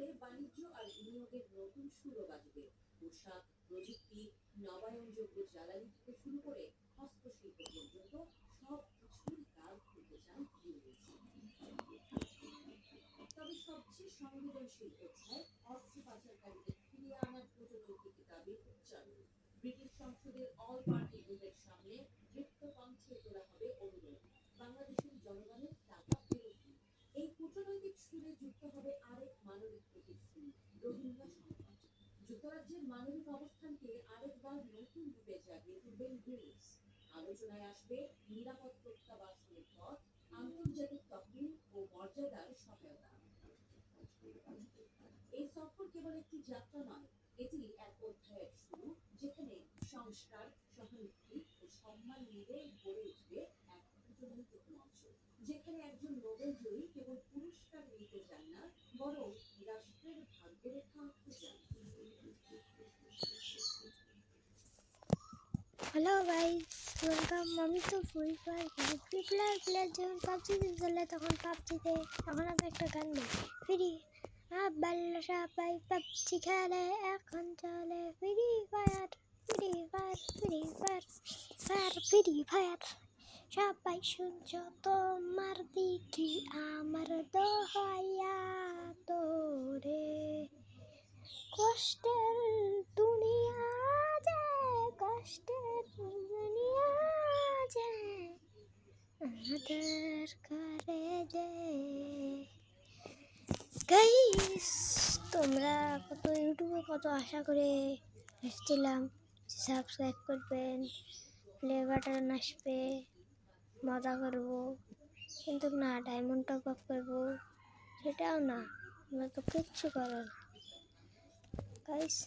ফলে বাণিজ্য আর বিনিয়োগের নতুন সুরও বাজবে। পোশাক, প্রযুক্তি, নবায়নযোগ্য জ্বালানি থেকে শুরু করে হস্তশিল্প পর্যন্ত সবকিছুর দ্বার খুলতে চান ইউনুস। তবে সবচেয়ে সংবেদনশীল অধ্যায় অর্থ পাচারকারীদের ফিরিয়ে আনার কূটনৈতিক দাবির উচ্চারণ। ব্রিটিশ সংসদের অল পার্টি গ্রুপের সামনে দৃপ্ত কণ্ঠে তোলা হবে অনুরোধ, বাংলাদেশের জনগণের টাকা ফেরত দিন। এই কূটনৈতিক সুরে যুক্ত হবে আরেক মানবিক প্রতিশ্রুতি, রোহিঙ্গা সংকট। যুক্তরাজ্যের মানবিক অবস্থানকে আরেকবার নতুন রূপে জাগিয়ে তুলবেন ইউনুস। আলোচনায় আসবে নিরাপদ প্রত্যাবাসনের পথ, আন্তর্জাতিক তহবিল ও মর্যাদার সহায়তা। এই সফর কেবল একটি যাত্রা নয়, এটি এক অধ্যায়ের শুরু, যেখানে সংস্কার, সহানুভূতি ও সম্মান মিলে গড়ে উঠবে এক কূটনৈতিক মঞ্চ, যেখানে একজন নোবেলজয়ী কেবল পুরস্কার নিতে চান না, বরং রাষ্ট্রের ভাগ্যরেখা আঁকতে চান। Hello guys, welcome. আমি তো ফ্রি ফায়ার খেলি, প্লেয়ার যখন পাবজিতে চলে তখন পাবজিতে তখন আমি একটা গান বলি, ফ্রি বাল্লা সবাই পাবজি খেলে, এখন চলে free fire, free fire, free fire, fire, free fire. সবাই শুনছ তোমার দিকে আমার দোহাইয়া তোরে, কষ্টের দুনিয়া যায়, কষ্টের দুনিয়া যায়, আদর করে যে। গাইস, তোমরা কত ইউটিউবে কত আশা করে এসেছিলাম, সাবস্ক্রাইব করবেন, প্লে বাটন আসবে, মজা করবো, কিন্তু না, ডায়মন্ড টপ আপ করবো, সেটাও না, তোমরা তো কিচ্ছু করো না। গাইস,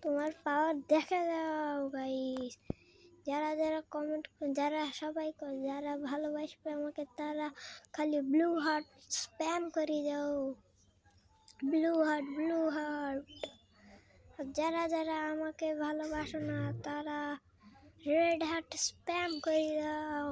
তোমার পাওয়ার দেখা দাও গাইস। যারা যারা কমেন্ট, যারা সবাই যারা ভালোবাসবে আমাকে, তারা খালি ব্লু হার্ট স্প্যাম করে দাও, ব্লু হার্ট, ব্লু হার্ট। আর যারা যারা আমাকে ভালোবাসো না, তারা রেড হার্ট স্প্যাম করে দাও।